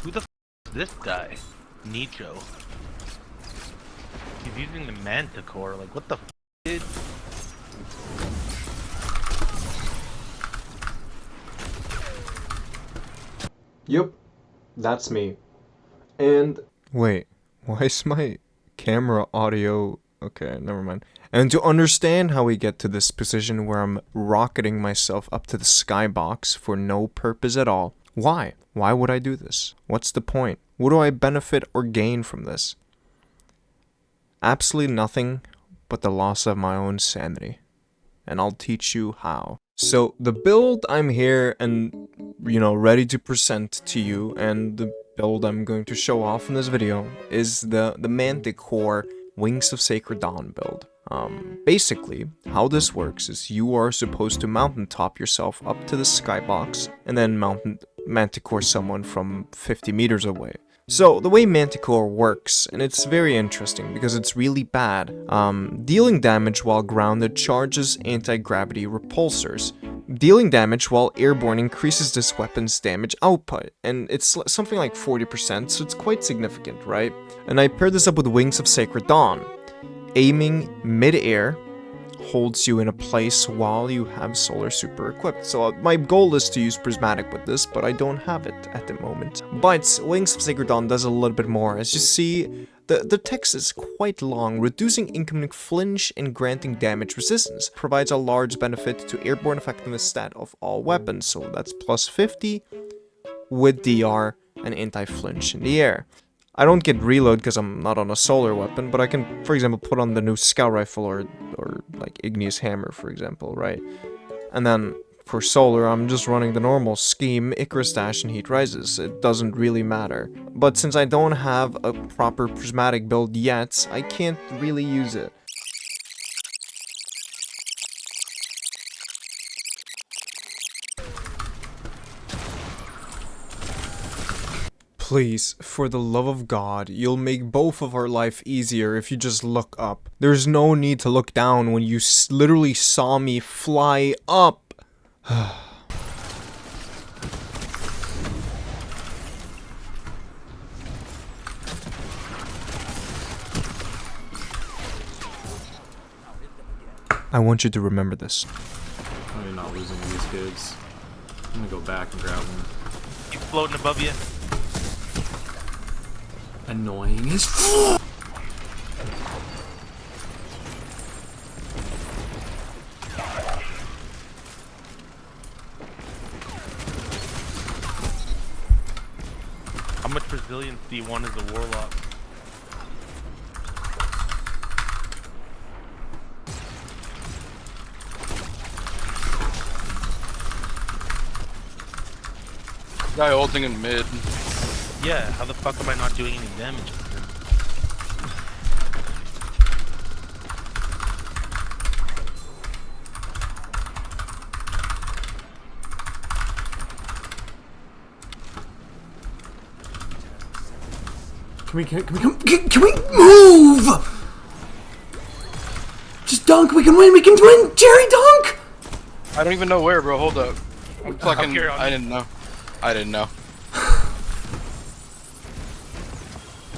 Who the f is this guy? Nicho. He's using the Manticore. Like, what the f, dude? Yup, that's me. And wait, why is my camera audio... Okay, never mind. And to understand how we get to this position where I'm rocketing myself up to the skybox for no purpose at all, why? Why would I do this? What's the point? What do I benefit or gain from this? Absolutely nothing but the loss of my own sanity. And I'll teach you how. So the build I'm here and, ready to present to you, and the build I'm going to show off in this video is the Manticore Wings of Sacred Dawn build. Basically, how this works is you are supposed to mountaintop yourself up to the skybox and then Manticore someone from 50 meters away. So, the way Manticore works, and it's very interesting because it's really bad, dealing damage while grounded charges anti-gravity repulsors. Dealing damage while airborne increases this weapon's damage output, and it's something like 40%, so it's quite significant, right? And I paired this up with Wings of Sacred Dawn. Aiming mid-air holds you in a place while you have Solar Super equipped. So my goal is to use Prismatic with this, but I don't have it at the moment. But Wings of Sacred Dawn does a little bit more. As you see, the text is quite long. Reducing incoming flinch and granting damage resistance provides a large benefit to airborne effectiveness stat of all weapons. So that's plus 50 with DR and anti-flinch in the air. I don't get reload because I'm not on a solar weapon, but I can, for example, put on the new scout rifle or like Igneous Hammer, for example, right? And then for solar, I'm just running the normal scheme, Icarus Dash and Heat Rises. It doesn't really matter. But since I don't have a proper prismatic build yet, I can't really use it. Please, for the love of God, you'll make both of our life easier if you just look up. There's no need to look down when you literally saw me fly up. I want you to remember this. I'm not losing these kids. I'm gonna go back and grab them. He's floating above you. Annoying as f. How much resilience do you want as a warlock? Guy ulting in mid. Yeah, how the fuck am I not doing any damage? Can we move? Just dunk, we can win, Jerry, dunk! I don't even know where, bro. Hold up. I'm fucking. here, I didn't know. I didn't know.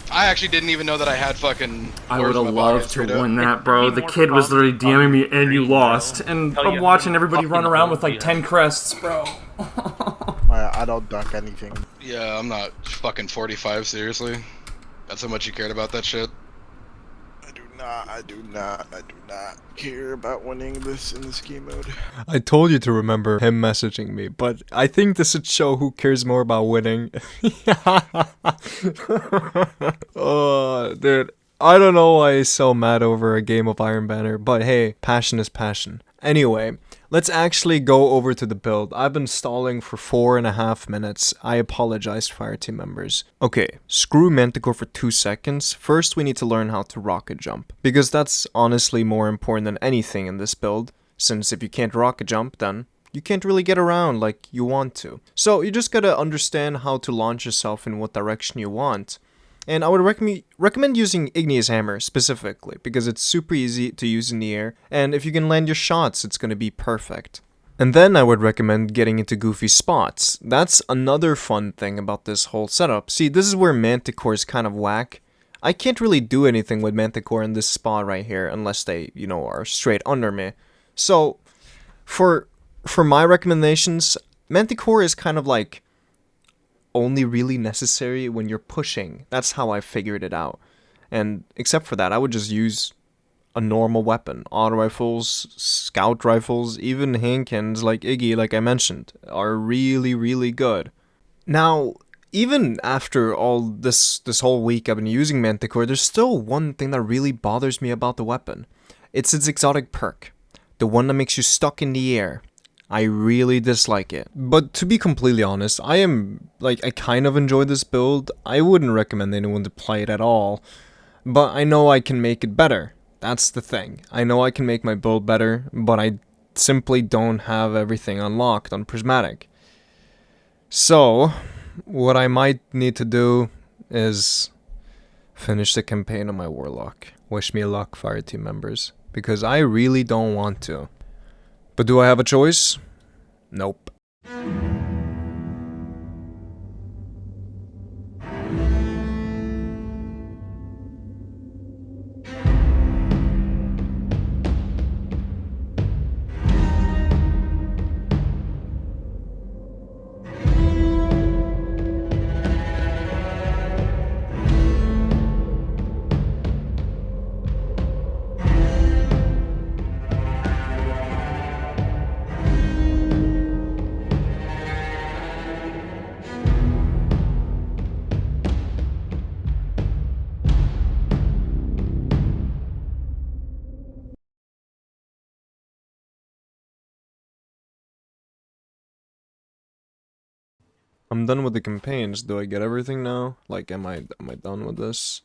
I actually didn't even know that I had fucking. I would have loved to win that, bro. The kid was literally DMing me and you lost. And I'm watching everybody run around with like 10 crests, bro. I don't dunk anything. Yeah, I'm not fucking 45, seriously. That's how much you cared about that shit. I do not care about winning this in the ski mode. I told you to remember him messaging me, but I think this should show who cares more about winning. Oh, dude. I don't know why he's so mad over a game of Iron Banner, but hey, passion is passion. Anyway, let's actually go over to the build. I've been stalling for 4.5 minutes. I apologize, Fireteam members. Okay, screw Manticore for 2 seconds. First, we need to learn how to rocket jump, because that's honestly more important than anything in this build, since if you can't rocket jump, then you can't really get around like you want to. So you just gotta understand how to launch yourself in what direction you want. And I would recommend using Igneous Hammer specifically, because it's super easy to use in the air, and if you can land your shots, it's going to be perfect. And then I would recommend getting into goofy spots. That's another fun thing about this whole setup. See, this is where Manticore is kind of whack. I can't really do anything with Manticore in this spot right here unless they, are straight under me. So, for my recommendations, Manticore is kind of like only really necessary when you're pushing. That's how I figured it out. And except for that, I would just use a normal weapon. Auto rifles, scout rifles, even handguns like Iggy, like I mentioned, are really, really good. Now, even after all this whole week I've been using Manticore, there's still one thing that really bothers me about the weapon. It's its exotic perk. The one that makes you stuck in the air. I really dislike it. But to be completely honest, I kind of enjoy this build. I wouldn't recommend anyone to play it at all. But I know I can make it better. That's the thing. I know I can make my build better, but I simply don't have everything unlocked on Prismatic. So, what I might need to do is finish the campaign on my Warlock. Wish me luck, Fireteam members, because I really don't want to. But do I have a choice? Nope. I'm done with the campaigns. Do I get everything now? Like, am I done with this?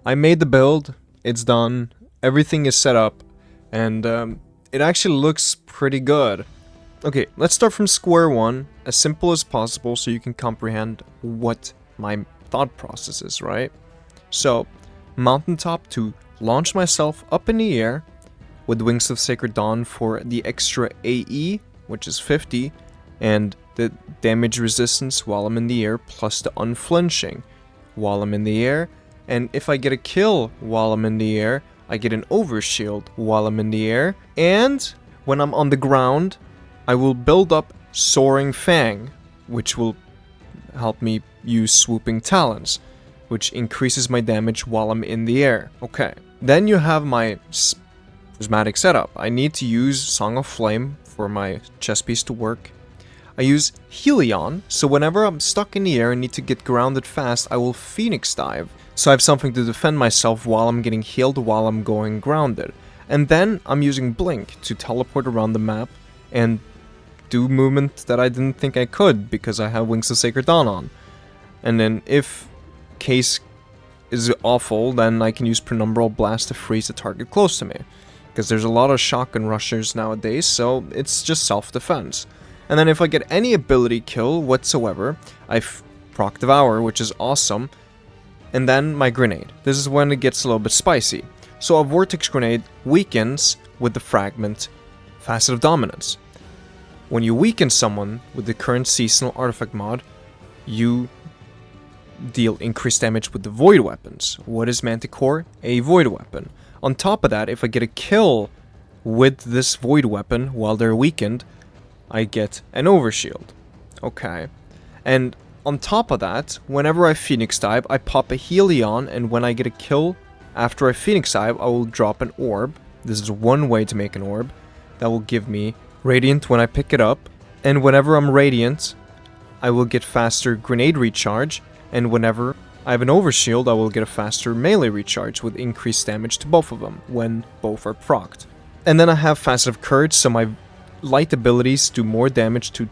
I made the build, it's done, everything is set up, and it actually looks pretty good. Okay, let's start from square one, as simple as possible so you can comprehend what my thought process is, right? So, mountaintop to launch myself up in the air with Wings of Sacred Dawn for the extra AE, which is 50, and the damage resistance while I'm in the air, plus the unflinching while I'm in the air. And if I get a kill while I'm in the air, I get an overshield while I'm in the air. And when I'm on the ground, I will build up Soaring Fang, which will help me use Swooping Talons, which increases my damage while I'm in the air. Okay, then you have my prismatic setup. I need to use Song of Flame for my chest piece to work. I use Helion, so whenever I'm stuck in the air and need to get grounded fast, I will Phoenix Dive, so I have something to defend myself while I'm getting healed while I'm going grounded. And then I'm using Blink to teleport around the map and do movement that I didn't think I could because I have Wings of Sacred Dawn on. And then if case is awful, then I can use Penumbral Blast to freeze the target close to me. Because there's a lot of shotgun rushers nowadays, so it's just self-defense. And then if I get any ability kill whatsoever, I proc Devour, which is awesome. And then my grenade. This is when it gets a little bit spicy. So a Vortex Grenade weakens with the fragment Facet of Dominance. When you weaken someone with the current seasonal artifact mod, you deal increased damage with the Void weapons. What is Manticore? A Void weapon. On top of that, if I get a kill with this Void weapon while they're weakened, I get an overshield. Okay. And on top of that, whenever I Phoenix Dive, I pop a Helion, and when I get a kill after I Phoenix Dive, I will drop an orb. This is one way to make an orb. That will give me Radiant when I pick it up. And whenever I'm Radiant, I will get faster grenade recharge. And whenever I have an overshield, I will get a faster melee recharge with increased damage to both of them when both are procced. And then I have Facet of Courage, so my light abilities do more damage to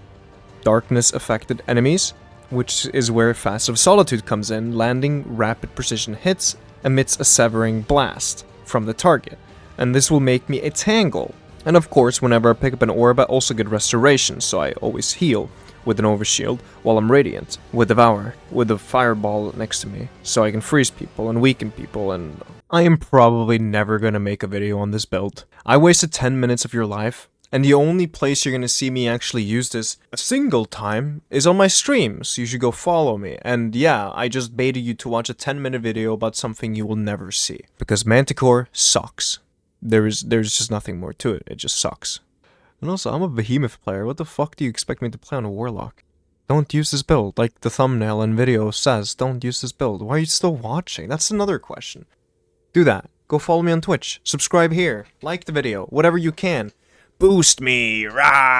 darkness affected enemies, which is where Facet of Solitude comes in, landing rapid precision hits amidst a severing blast from the target. And this will make me a Tangle. And of course, whenever I pick up an orb, I also get restoration, so I always heal with an overshield while I'm radiant, with Devour, with a fireball next to me, so I can freeze people and weaken people, and I am probably never gonna make a video on this build. I wasted 10 minutes of your life, and the only place you're gonna see me actually use this a single time is on my streams, so you should go follow me. And yeah, I just baited you to watch a 10-minute video about something you will never see. Because Manticore sucks. There's just nothing more to it, it just sucks. And also, I'm a Behemoth player, what the fuck do you expect me to play on a Warlock? Don't use this build, like the thumbnail and video says, don't use this build. Why are you still watching? That's another question. Do that. Go follow me on Twitch, subscribe here, like the video, whatever you can. Boost me, rah!